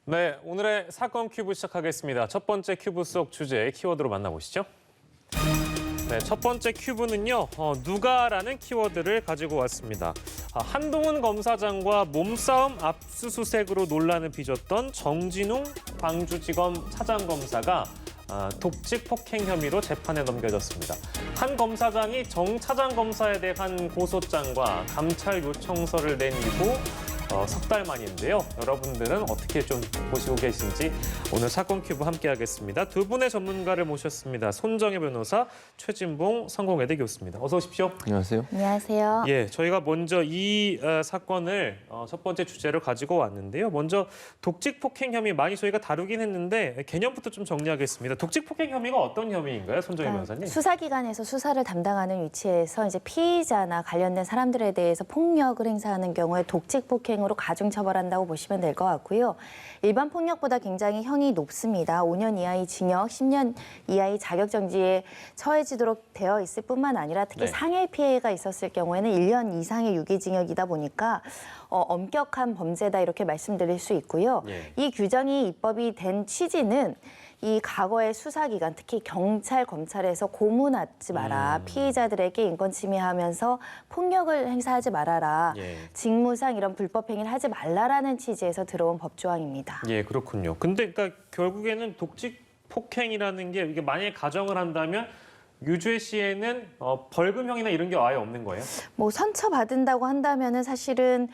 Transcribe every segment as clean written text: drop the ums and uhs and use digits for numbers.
네, 오늘의 사건 큐브 시작하겠습니다. 첫 번째 큐브 속 주제 키워드로 만나보시죠. 네, 첫 번째 큐브는요, 누가라는 키워드를 가지고 왔습니다. 한동훈 검사장과 몸싸움 압수수색으로 논란을 빚었던 정진웅 광주지검 차장검사가 독직 폭행 혐의로 재판에 넘겨졌습니다. 한 검사장이 정 차장검사에 대한 고소장과 감찰 요청서를 낸 이후 석 달 만인데요. 여러분들은 어떻게 좀 보시고 계신지 오늘 사건 큐브 함께 하겠습니다. 두 분의 전문가를 모셨습니다. 손정혜 변호사, 최진봉 성공회대 교수입니다. 어서 오십시오. 안녕하세요. 안녕하세요. 예, 저희가 먼저 이 사건을 첫 번째 주제로 가지고 왔는데요. 먼저 독직 폭행 혐의 많이 저희가 다루긴 했는데 개념부터 좀 정리하겠습니다. 독직 폭행 혐의가 어떤 혐의인가요, 손정혜 변호사님? 수사기관에서 수사를 담당하는 위치에서 이제 피의자나 관련된 사람들에 대해서 폭력을 행사하는 경우에 독직 폭행으로 가중 처벌한다고 보시면 될 것 같고요. 일반 폭력보다 굉장히 형이 높습니다. 5년 이하의 징역, 10년 이하의 자격정지에 처해지도록 되어 있을 뿐만 아니라 특히 네. 상해 피해가 있었을 경우에는 1년 이상의 유기징역이다 보니까 엄격한 범죄다 이렇게 말씀드릴 수 있고요. 예. 이 규정이 입법이 된 취지는 이 과거의 수사기관, 특히 경찰, 검찰에서 고문하지 마라. 피의자들에게 인권 침해하면서 폭력을 행사하지 말아라. 예. 직무상 이런 불법 행위를 하지 말라라는 취지에서 들어온 법조항입니다. 예, 그렇군요. 근데 그러니까 결국에는 독직 폭행이라는 게 이게 만약에 가정을 한다면 유죄 시에는 벌금형이나 이런 게 아예 없는 거예요? 뭐 선처받는다고 한다면은 사실은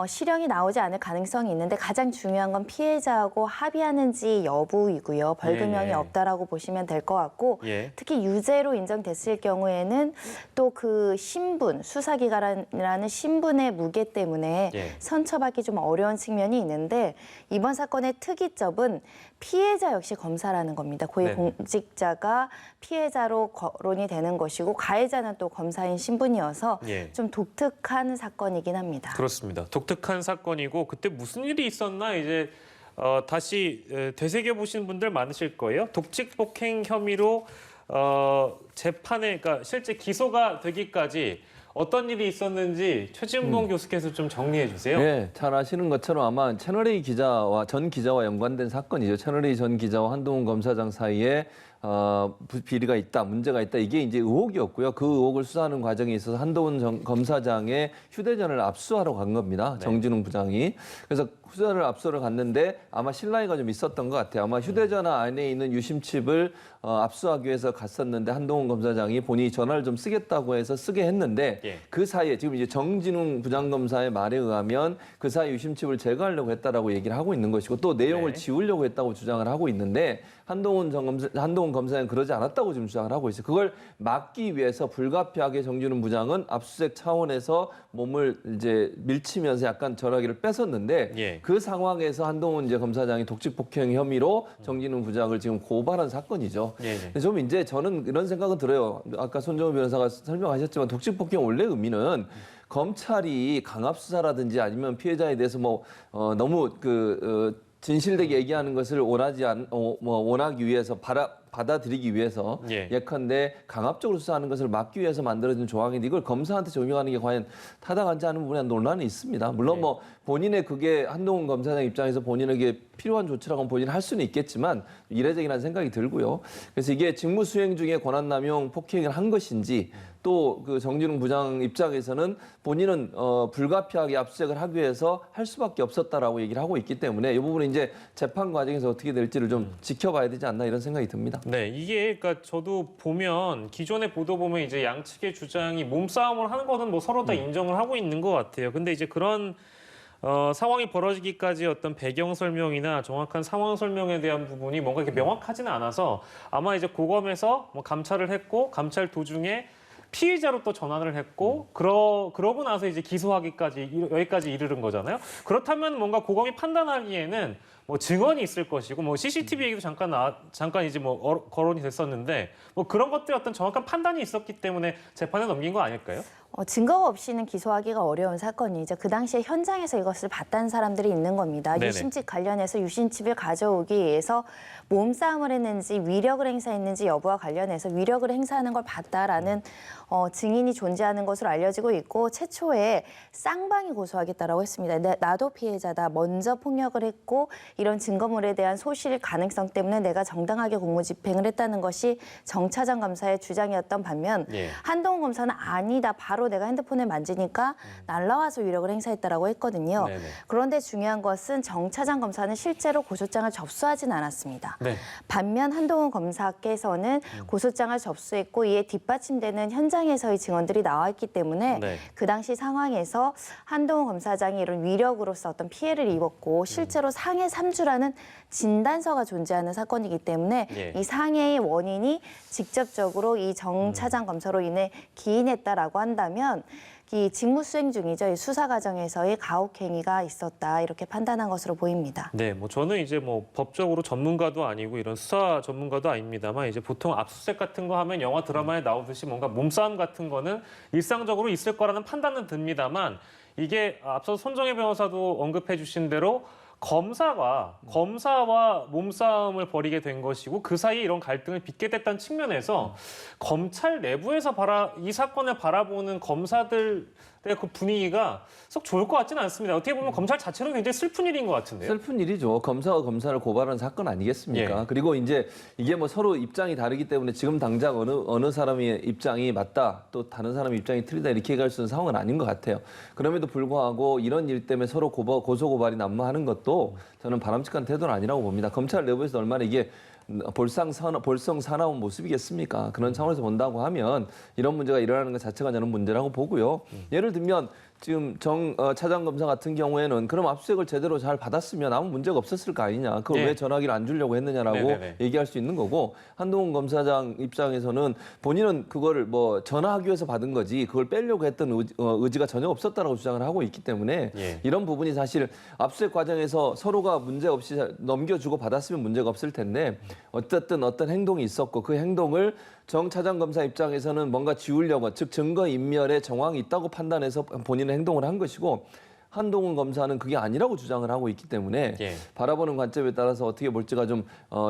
실형이 나오지 않을 가능성이 있는데 가장 중요한 건 피해자하고 합의하는지 여부이고요. 벌금형이 예. 없다라고 보시면 될 것 같고 예. 특히 유죄로 인정됐을 경우에는 또 그 신분, 수사기관이라는 신분의 무게 때문에 예. 선처받기 좀 어려운 측면이 있는데 이번 사건의 특이점은 피해자 역시 검사라는 겁니다. 고위공직자가 피해자로 거론이 되는 것이고 가해자는 또 검사인 신분이어서 예. 좀 독특한 사건이긴 합니다. 그렇습니다. 독특한 사건이고 그때 무슨 일이 있었나 이제 다시 되새겨 보신 분들 많으실 거예요. 독직 폭행 혐의로 재판에 그러니까 실제 기소가 되기까지 어떤 일이 있었는지 최진봉 교수께서 좀 정리해 주세요. 네, 잘 아시는 것처럼 아마 채널A 전 기자와 연관된 사건이죠. 채널A 전 기자와 한동훈 검사장 사이에 비리가 있다, 문제가 있다. 이게 이제 의혹이었고요. 그 의혹을 수사하는 과정에 있어서 한동훈 검사장의 휴대전화를 압수하러 간 겁니다. 네. 정진웅 부장이. 그래서 휴대전화를 압수하러 갔는데 아마 실랑이가 좀 있었던 것 같아요. 아마 휴대전화 안에 있는 유심칩을 압수하기 위해서 갔었는데 한동훈 검사장이 본인이 전화를 좀 쓰겠다고 해서 쓰게 했는데 예. 그 사이에 지금 이제 정진웅 부장검사의 말에 의하면 그 사이 유심칩을 제거하려고 했다라고 얘기를 하고 있는 것이고 또 내용을 네. 지우려고 했다고 주장을 하고 있는데 한동훈 검사는 그러지 않았다고 지금 주장을 하고 있어요. 그걸 막기 위해서 불가피하게 정진웅 부장은 압수수색 차원에서 몸을 이제 밀치면서 약간 전화기를 뺏었는데 예. 그 상황에서 한동훈 이제 검사장이 독직 폭행 혐의로 정진웅 부장을 지금 고발한 사건이죠. 예, 예. 근데 좀 이제 저는 이런 생각은 들어요. 아까 손정우 변호사가 설명하셨지만 독직 폭행 원래 의미는 검찰이 강압 수사라든지 아니면 피해자에 대해서 너무 진실되게 얘기하는 것을 원하기 위해서 받아들이기 위해서 예. 예컨대 강압적으로 수사하는 것을 막기 위해서 만들어진 조항인데 이걸 검사한테 적용하는 게 과연 타당하지 않은 부분에 논란이 있습니다. 물론 예. 본인의 그게 한동훈 검사장 입장에서 본인에게 필요한 조치라고 본인은 할 수는 있겠지만 이례적이라는 생각이 들고요. 그래서 이게 직무 수행 중에 권한남용 폭행을 한 것인지 또 그 정진웅 부장 입장에서는 본인은 불가피하게 압수수색을 하기 위해서 할 수밖에 없었다라고 얘기를 하고 있기 때문에 이 부분은 이제 재판 과정에서 어떻게 될지를 좀 지켜봐야 되지 않나 이런 생각이 듭니다. 네, 이게 그러니까 저도 보면 기존의 보도 보면 이제 양측의 주장이 몸싸움을 하는 거는 뭐 서로 다 인정을 하고 있는 것 같아요. 근데 이제 그런 상황이 벌어지기까지 어떤 배경 설명이나 정확한 상황 설명에 대한 부분이 뭔가 이렇게 명확하지는 않아서 아마 이제 고검에서 뭐 감찰을 했고 감찰 도중에 피의자로 또 전환을 했고 그러고 나서 이제 기소하기까지 여기까지 이르는 거잖아요. 그렇다면 뭔가 고검이 판단하기에는 뭐 증언이 있을 것이고 뭐 CCTV 얘기도 잠깐 이제 뭐 거론이 됐었는데 뭐 그런 것들의 어떤 정확한 판단이 있었기 때문에 재판에 넘긴 거 아닐까요? 증거가 없이는 기소하기가 어려운 사건이죠. 그 당시에 현장에서 이것을 봤다는 사람들이 있는 겁니다. 네네. 유심칩 관련해서 유심칩을 가져오기 위해서 몸싸움을 했는지 위력을 행사했는지 여부와 관련해서 위력을 행사하는 걸 봤다라는 증인이 존재하는 것으로 알려지고 있고 최초에 쌍방이 고소하겠다라고 했습니다. 나도 피해자다. 먼저 폭력을 했고 이런 증거물에 대한 소실 가능성 때문에 내가 정당하게 공무집행을 했다는 것이 정 차장 검사의 주장이었던 반면 예. 한동훈 검사는 아니다. 바로 내가 핸드폰을 만지니까 날라와서 위력을 행사했다라고 했거든요. 네네. 그런데 중요한 것은 정 차장 검사는 실제로 고소장을 접수하진 않았습니다. 네. 반면 한동훈 검사께서는 고소장을 접수했고 이에 뒷받침되는 현장에서의 증언들이 나왔기 때문에 네. 그 당시 상황에서 한동훈 검사장이 이런 위력으로서 어떤 피해를 입었고 실제로 상해 3주라는 진단서가 존재하는 사건이기 때문에 예. 이 상해의 원인이 직접적으로 이 정 차장 검사로 인해 기인했다라고 한다면 이 직무 수행 중이죠. 이 수사 과정에서의 가혹행위가 있었다 이렇게 판단한 것으로 보입니다. 네, 뭐 저는 이제 뭐 법적으로 전문가도 아니고 이런 수사 전문가도 아닙니다만 이제 보통 압수수색 같은 거 하면 영화 드라마에 나오듯이 뭔가 몸싸움 같은 거는 일상적으로 있을 거라는 판단은 듭니다만 이게 앞서 손정혜 변호사도 언급해 주신 대로 검사와 몸싸움을 벌이게 된 것이고 그 사이에 이런 갈등을 빚게 됐다는 측면에서 검찰 내부에서 이 사건을 바라보는 검사들의 그 분위기가 썩 좋을 것 같지는 않습니다. 어떻게 보면 검찰 자체는 굉장히 슬픈 일인 것 같은데요. 슬픈 일이죠. 검사가 검사를 고발하는 사건 아니겠습니까? 예. 그리고 이제 이게 뭐 서로 입장이 다르기 때문에 지금 당장 어느 사람의 입장이 맞다, 또 다른 사람의 입장이 틀리다 이렇게 얘기할 수 있는 상황은 아닌 것 같아요. 그럼에도 불구하고 이런 일 때문에 서로 고소 고발이 난무하는 것도 저는 바람직한 태도는 아니라고 봅니다. 검찰 내부에서 얼마나 이게 볼성사나운 모습이겠습니까? 그런 차원에서 본다고 하면 이런 문제가 일어나는 것 자체가 저는 문제라고 보고요. 예를 들면 지금 정 차장 검사 같은 경우에는 그럼 압수수색을 제대로 잘 받았으면 아무 문제가 없었을 거 아니냐. 그걸 네. 왜 전화기를 안 주려고 했느냐라고 네네네. 얘기할 수 있는 거고 한동훈 검사장 입장에서는 본인은 그거를 뭐 전화하기 위해서 받은 거지 그걸 빼려고 했던 의지가 전혀 없었다라고 주장을 하고 있기 때문에 예. 이런 부분이 사실 압수수색 과정에서 서로가 문제 없이 넘겨주고 받았으면 문제가 없을 텐데 어쨌든 어떤 행동이 있었고 그 행동을 정 차장 검사 입장에서는 뭔가 지우려고 즉 증거 인멸의 정황이 있다고 판단해서 본인의 행동을 한 것이고 한동훈 검사는 그게 아니라고 주장을 하고 있기 때문에 예. 바라보는 관점에 따라서 어떻게 볼지가 좀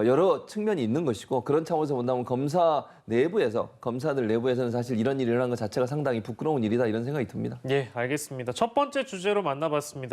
여러 측면이 있는 것이고 그런 차원에서 본다면 검사들 내부에서는 사실 이런 일이 일어난 것 자체가 상당히 부끄러운 일이다 이런 생각이 듭니다. 예, 알겠습니다. 첫 번째 주제로 만나봤습니다.